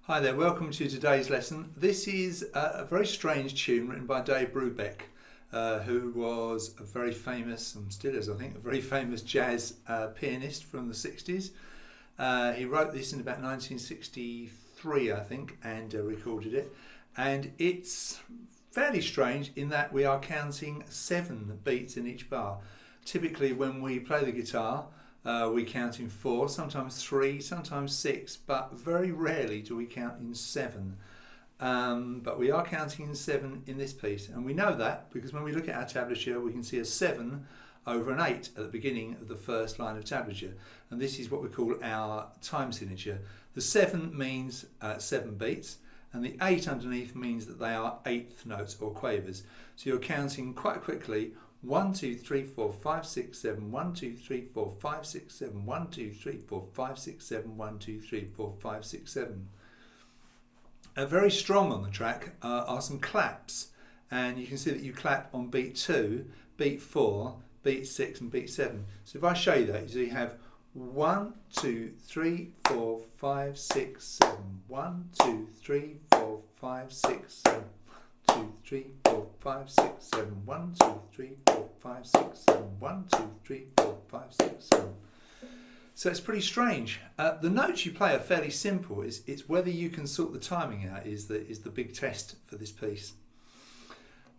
Hi there, welcome to today's lesson. This is a very strange tune written by Dave Brubeck, who was a very famous, and still is I think, a very famous jazz pianist from the 60s. He wrote this in about 1963 I think and recorded it, and it's fairly strange in that we are counting 7 beats in each bar. Typically when we play the guitar we count in 4, sometimes 3, sometimes 6, but very rarely do we count in 7. But we are counting in 7 in this piece, and we know that because when we look at our tablature we can see a 7 over an 8 at the beginning of the first line of tablature, and this is what we call our time signature. The 7 means 7 beats, and the 8 underneath means that they are eighth notes or quavers. So you're counting quite quickly: 1, 2, 3, 4, 5, 6, 7, 1, 2, 3, 4, 5, 6, 7, 1, 2, 3, 4, 5, 6, 7, 1, 2, 3, 4, 5, 6, 7. Very strong on the track are some claps, and you can see that you clap on beat 2, beat 4, beat 6 and beat 7. So if I show you that, so you have 1, 2, 3, 4, 5, 6, 7, 1, 2, 3, 4, 5, 6, 7, 2, 3, 4, 5, 6, 7, 1, 2, 3, 4, 5, 6, 7, 1, 2, 3, 4, 5, 6, 7. So it's pretty strange. The notes you play are fairly simple. It's whether you can sort the timing out is the big test for this piece.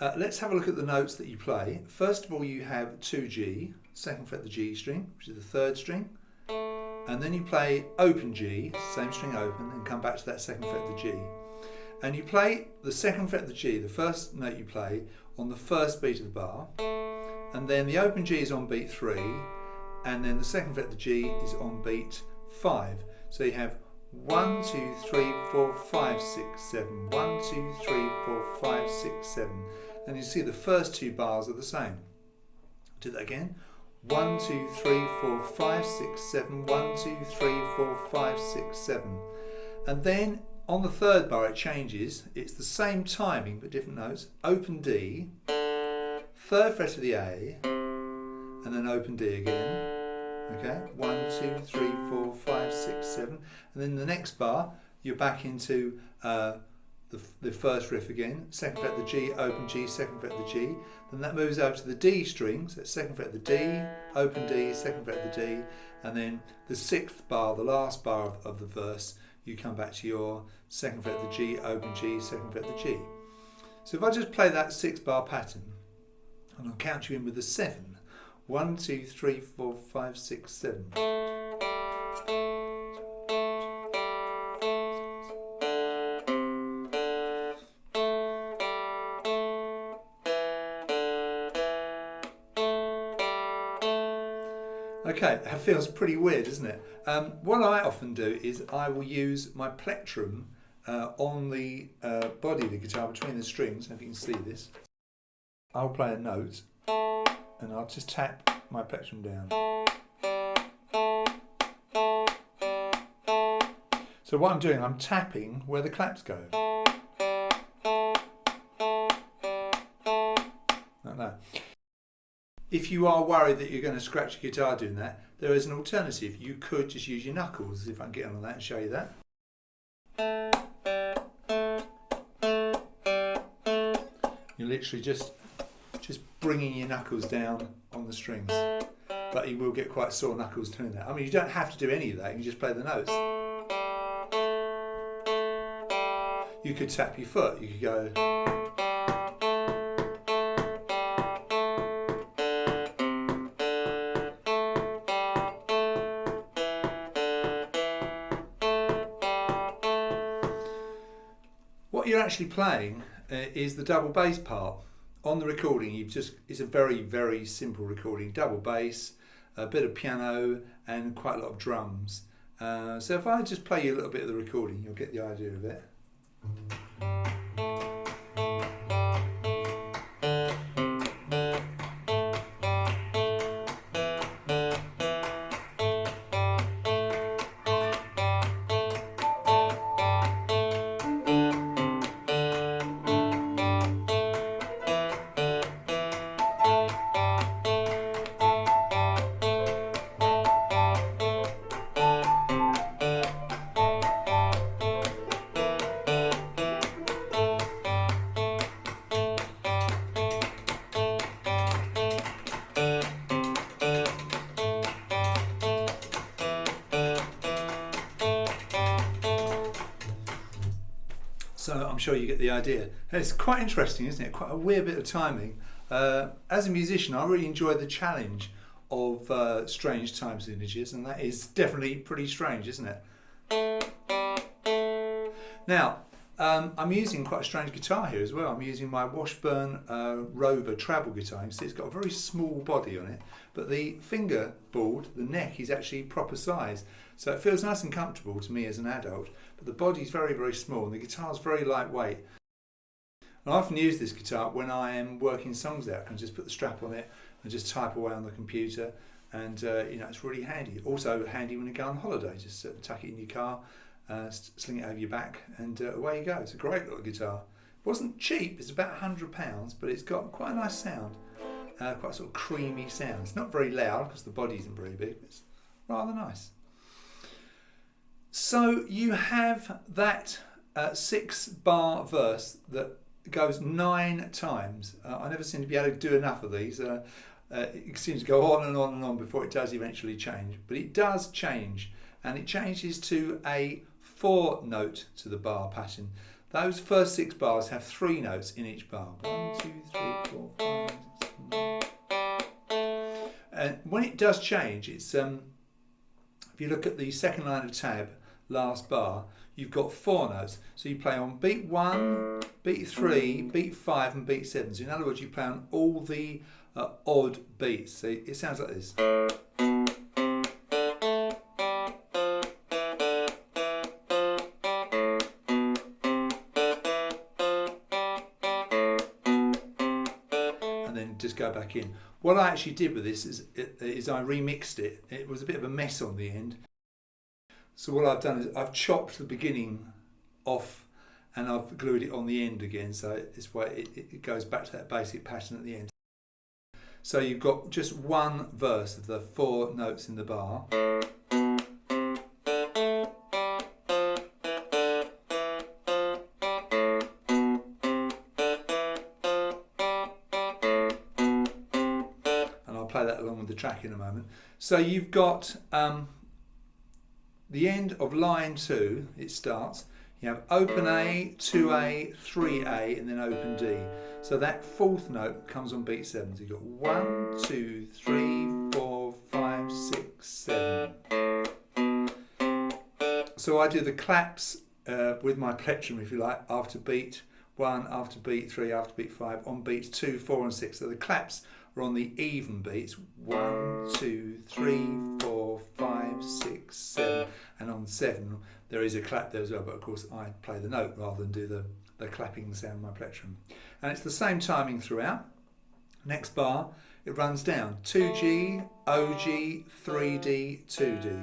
Let's have a look at the notes that you play. First of all, you have 2G, 2nd fret the G string, which is the 3rd string, and then you play open G, same string open, and come back to that 2nd fret the G. And you play the 2nd fret the G, the first note you play, on the first beat of the bar, and then the open G is on beat 3, and then the 2nd fret the G is on beat 5. So you have 1, 2, 3, 4, 5, 6, 7, 1, 2, 3, 4, 5, 6, 7. And you see the first 2 bars are the same. Do that again. 1, 2, 3, 4, 5, 6, 7, 1, 2, 3, 4, 5, 6, 7. And then on the 3rd bar it changes. It's the same timing but different notes. Open D, 3rd fret of the A, and then open D again. Okay, 1, 2, 3, 4, 5, 6, 7. And then the next bar you're back into the first riff again. 2nd fret the G, open G, 2nd fret the G. Then that moves over to the D string. So it's 2nd fret the D, open D, 2nd fret the D. And then the 6th bar, the last bar of the verse, you come back to your 2nd fret the G, open G, 2nd fret the G. So if I just play that 6-bar pattern, and I'll count you in with the 7. 1, 2, 3, 4, 5, 6, 7. Okay, that feels pretty weird, doesn't it? What I often do is I will use my plectrum on the body of the guitar between the strings. If you can see this, I'll play a note and I'll just tap my plectrum down. So what I'm doing, I'm tapping where the claps go. Like that. If you are worried that you're going to scratch your guitar doing that, there is an alternative. You could just use your knuckles, if I can get on that and show you that. You're literally just bringing your knuckles down on the strings, but you will get quite sore knuckles doing that. I mean, you don't have to do any of that, you can just play the notes. You could tap your foot, you could go. What you're actually playing is the double bass part. On the recording, it's a very, very simple recording. Double bass, a bit of piano, and quite a lot of drums. So if I just play you a little bit of the recording, you'll get the idea of it. So I'm sure you get the idea. It's quite interesting, isn't it? Quite a weird bit of timing. As a musician, I really enjoy the challenge of strange time signatures, and that is definitely pretty strange, isn't it? Now, I'm using quite a strange guitar here as well. I'm using my Washburn Rover travel guitar. You can see it's got a very small body on it, but the fingerboard, the neck, is actually proper size. So it feels nice and comfortable to me as an adult, but the body's very, very small and the guitar's very lightweight. I often use this guitar when I am working songs out. I can just put the strap on it and just type away on the computer, and it's really handy. Also handy when you go on holiday, just tuck it in your car, sling it over your back, and away you go. It's a great little guitar. It wasn't cheap, it's about £100, but it's got quite a nice sound, quite a sort of creamy sound. It's not very loud because the body isn't very big, but it's rather nice. So you have that 6-bar verse that goes 9 times. I never seem to be able to do enough of these. It seems to go on and on and on before it does eventually change. But it does change, and it changes to a 4 note to the bar pattern. Those first 6 bars have 3 notes in each bar. 1, 2, 3, 4, 5, 6, 7. And when it does change, it's if you look at the second line of tab, last bar, you've got 4 notes. So you play on beat 1, beat 3, beat 5 and beat 7. So in other words, you play on all the odd beats. So it sounds like this. And then just go back in. What I actually did with this is I remixed it. It was a bit of a mess on the end. So what I've done is I've chopped the beginning off and I've glued it on the end again, so this way it goes back to that basic pattern at the end. So you've got just one verse of the 4 notes in the bar. And I'll play that along with the track in a moment. So you've got the end of line 2, it starts, you have open A, 2A, 3A and then open D. So that 4th note comes on beat 7. So you've got 1, 2, 3, 4, 5, 6, 7. So I do the claps with my plectrum, if you like, after beat 1, after beat 3, after beat 5, on beats 2, 4 and 6. So the claps are on the even beats, 1, 2, 3, 4, 5, 6, 7, and on 7 there is a clap there as well, but of course I play the note rather than do the clapping sound of my plectrum. And it's the same timing throughout. Next bar, it runs down 2G, OG, 3D, 2D.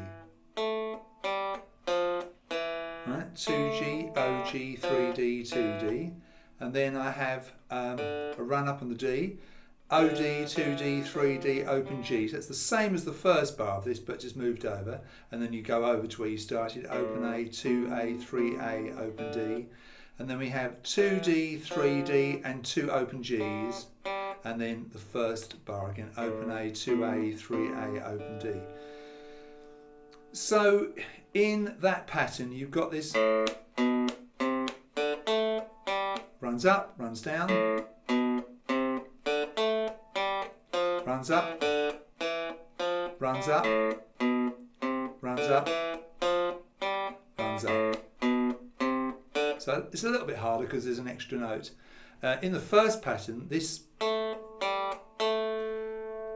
Right, 2G, OG, 3D, 2D. And then I have a run up on the D, OD, 2D, 3D, open G. So it's the same as the first bar of this, but just moved over. And then you go over to where you started, open A, 2A, 3A, open D. And then we have 2D, 3D, and 2 open Gs. And then the first bar again, open A, 2A, 3A, open D. So in that pattern, you've got this runs up, runs down, runs up, runs up, runs up, runs up. So it's a little bit harder because there's an extra note. In the first pattern, this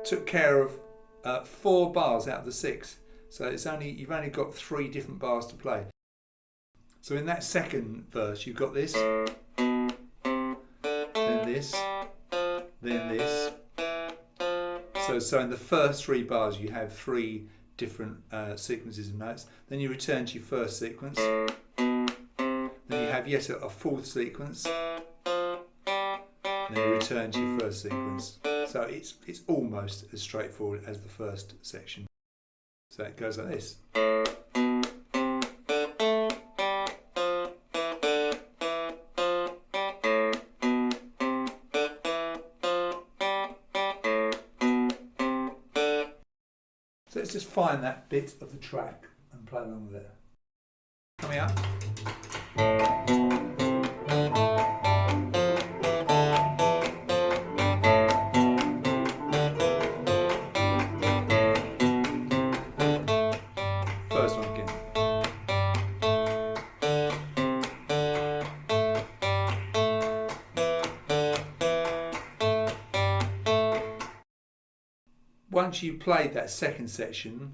took care of 4 bars out of the 6. So you've only got 3 different bars to play. So in that second verse, you've got this, then this, then this. So in the first 3 bars, you have 3 different sequences of notes. Then you return to your first sequence. Then you have yet a 4th sequence. And then you return to your first sequence. So it's almost as straightforward as the first section. So it goes like this. So let's just find that bit of the track and play along with it. Coming up. once you've played that second section,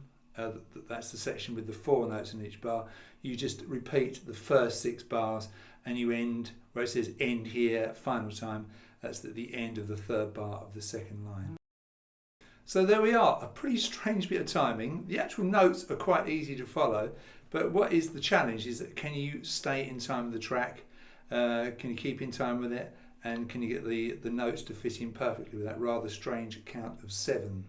that's the section with the 4 notes in each bar, you just repeat the first 6 bars and you end where it says end here, final time. That's at the end of the 3rd bar of the 2nd line. So there we are, a pretty strange bit of timing. The actual notes are quite easy to follow, but what is the challenge is that can you stay in time with the track, can you keep in time with it, and can you get the notes to fit in perfectly with that rather strange count of 7.